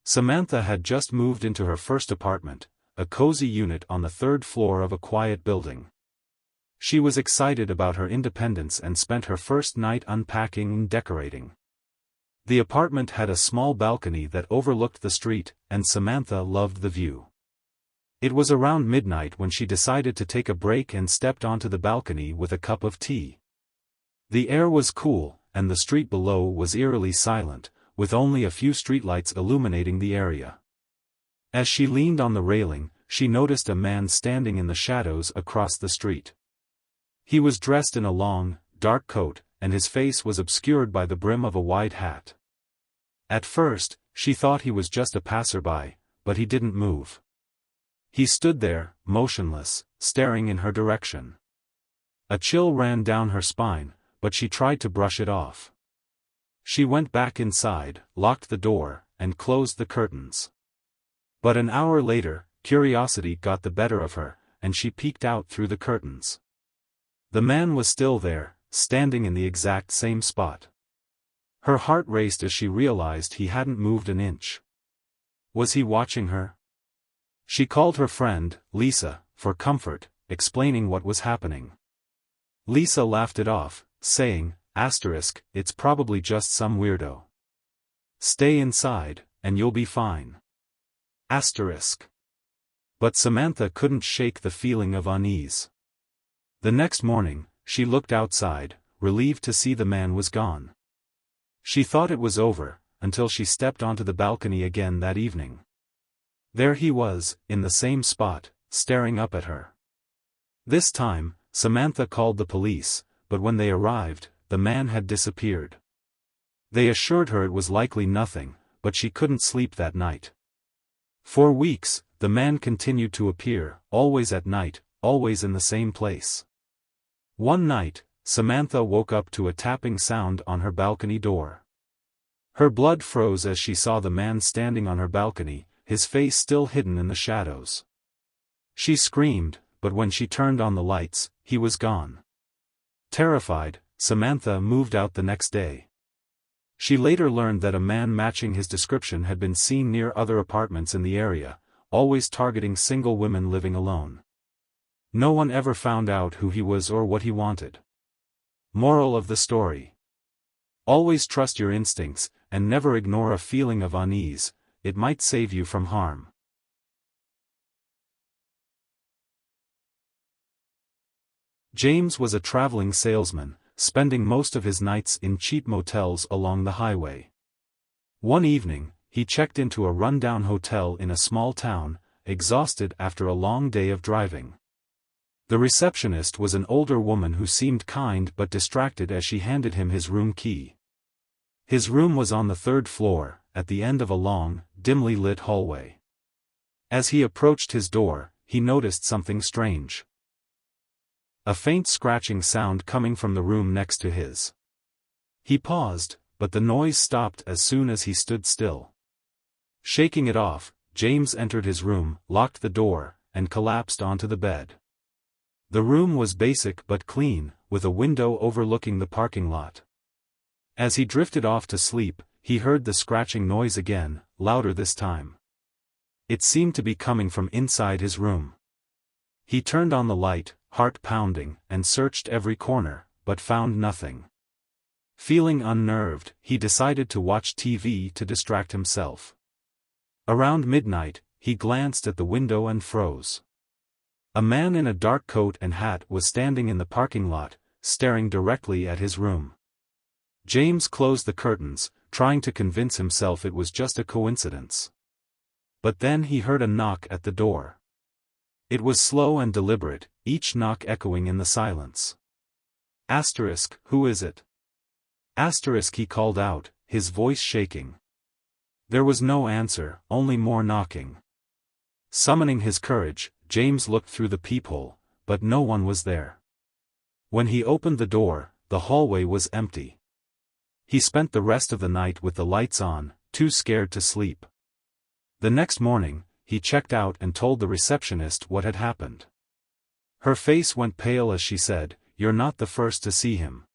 Samantha had just moved into her first apartment, a cozy unit on the third floor of a quiet building. She was excited about her independence and spent her first night unpacking and decorating. The apartment had a small balcony that overlooked the street, and Samantha loved the view. It was around midnight when she decided to take a break and stepped onto the balcony with a cup of tea. The air was cool, and the street below was eerily silent, with only a few streetlights illuminating the area. As she leaned on the railing, she noticed a man standing in the shadows across the street. He was dressed in a long, dark coat, and his face was obscured by the brim of a wide hat. At first, she thought he was just a passerby, but he didn't move. He stood there, motionless, staring in her direction. A chill ran down her spine, but she tried to brush it off. She went back inside, locked the door, and closed the curtains. But an hour later, curiosity got the better of her, and she peeked out through the curtains. The man was still there, standing in the exact same spot. Her heart raced as she realized he hadn't moved an inch. Was he watching her? She called her friend, Lisa, for comfort, explaining what was happening. Lisa laughed it off, saying, "It's probably just some weirdo. Stay inside, and you'll be fine." But Samantha couldn't shake the feeling of unease. The next morning, she looked outside, relieved to see the man was gone. She thought it was over, until she stepped onto the balcony again that evening. There he was, in the same spot, staring up at her. This time, Samantha called the police, but when they arrived, the man had disappeared. They assured her it was likely nothing, but she couldn't sleep that night. For weeks, the man continued to appear, always at night, always in the same place. One night, Samantha woke up to a tapping sound on her balcony door. Her blood froze as she saw the man standing on her balcony, his face still hidden in the shadows. She screamed, but when she turned on the lights, he was gone. Terrified, Samantha moved out the next day. She later learned that a man matching his description had been seen near other apartments in the area, always targeting single women living alone. No one ever found out who he was or what he wanted. Moral of the story: always trust your instincts, and never ignore a feeling of unease. It might save you from harm. James was a traveling salesman, spending most of his nights in cheap motels along the highway. One evening, he checked into a rundown hotel in a small town, exhausted after a long day of driving. The receptionist was an older woman who seemed kind but distracted as she handed him his room key. His room was on the third floor, at the end of a long, dimly lit hallway. As he approached his door, he noticed something strange. A faint scratching sound coming from the room next to his. He paused, but the noise stopped as soon as he stood still. Shaking it off, James entered his room, locked the door, and collapsed onto the bed. The room was basic but clean, with a window overlooking the parking lot. As he drifted off to sleep, he heard the scratching noise again, louder this time. It seemed to be coming from inside his room. He turned on the light, heart pounding, and searched every corner, but found nothing. Feeling unnerved, he decided to watch TV to distract himself. Around midnight, he glanced at the window and froze. A man in a dark coat and hat was standing in the parking lot, staring directly at his room. James closed the curtains, trying to convince himself it was just a coincidence. But then he heard a knock at the door. It was slow and deliberate, each knock echoing in the silence. Who is it? He called out, his voice shaking. There was no answer, only more knocking. Summoning his courage, James looked through the peephole, but no one was there. When he opened the door, the hallway was empty. He spent the rest of the night with the lights on, too scared to sleep. The next morning, he checked out and told the receptionist what had happened. Her face went pale as she said, "You're not the first to see him.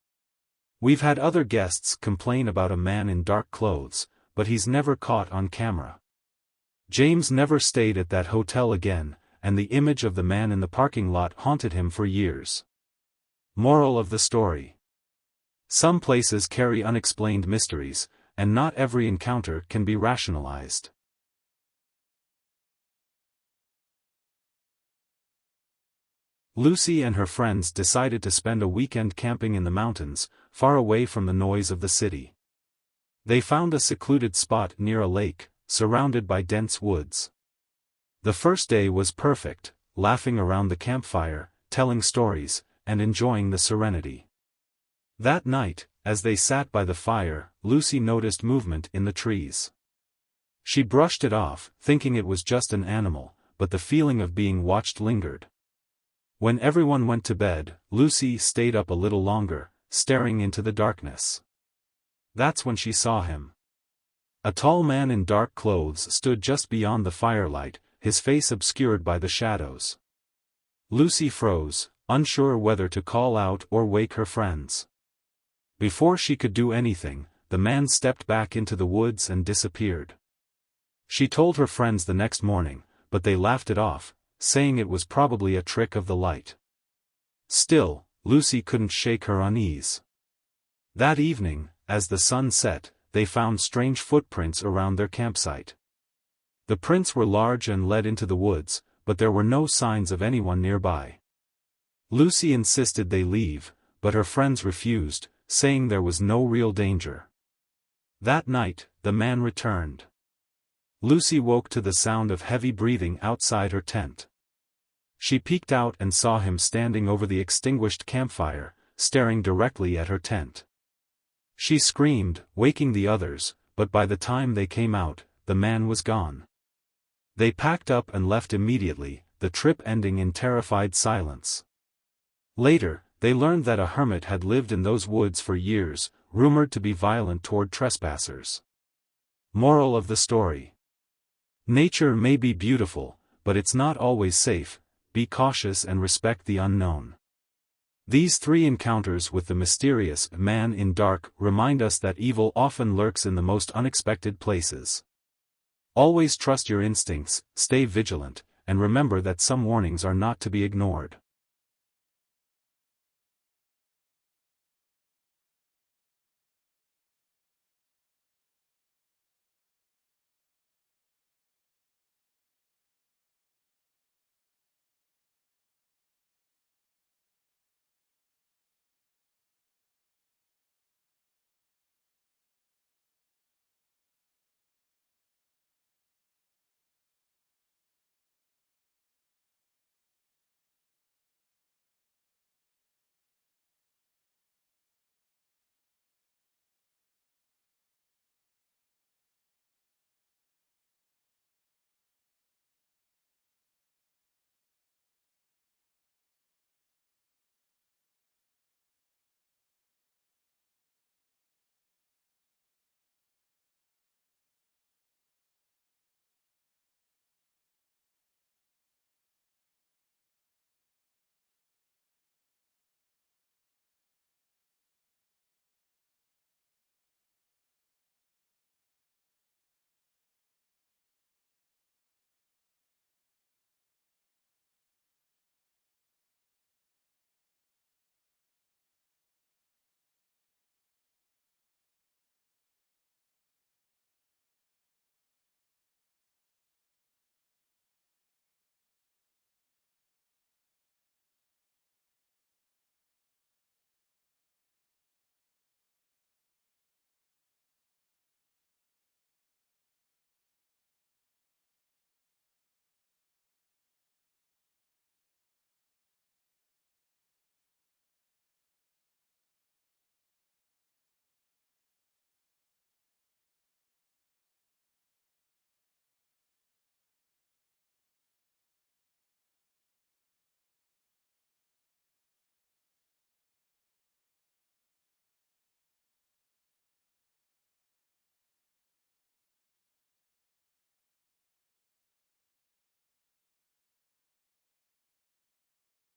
We've had other guests complain about a man in dark clothes, but he's never caught on camera." James never stayed at that hotel again, and the image of the man in the parking lot haunted him for years. Moral of the story: some places carry unexplained mysteries, and not every encounter can be rationalized. Lucy and her friends decided to spend a weekend camping in the mountains, far away from the noise of the city. They found a secluded spot near a lake, surrounded by dense woods. The first day was perfect, laughing around the campfire, telling stories, and enjoying the serenity. That night, as they sat by the fire, Lucy noticed movement in the trees. She brushed it off, thinking it was just an animal, but the feeling of being watched lingered. When everyone went to bed, Lucy stayed up a little longer, staring into the darkness. That's when she saw him. A tall man in dark clothes stood just beyond the firelight, his face obscured by the shadows. Lucy froze, unsure whether to call out or wake her friends. Before she could do anything, the man stepped back into the woods and disappeared. She told her friends the next morning, but they laughed it off, saying it was probably a trick of the light. Still, Lucy couldn't shake her unease. That evening, as the sun set, they found strange footprints around their campsite. The prints were large and led into the woods, but there were no signs of anyone nearby. Lucy insisted they leave, but her friends refused, saying there was no real danger. That night, the man returned. Lucy woke to the sound of heavy breathing outside her tent. She peeked out and saw him standing over the extinguished campfire, staring directly at her tent. She screamed, waking the others, but by the time they came out, the man was gone. They packed up and left immediately, the trip ending in terrified silence. Later, they learned that a hermit had lived in those woods for years, rumored to be violent toward trespassers. Moral of the story: nature may be beautiful, but it's not always safe. Be cautious and respect the unknown. These three encounters with the mysterious man in dark remind us that evil often lurks in the most unexpected places. Always trust your instincts, stay vigilant, and remember that some warnings are not to be ignored.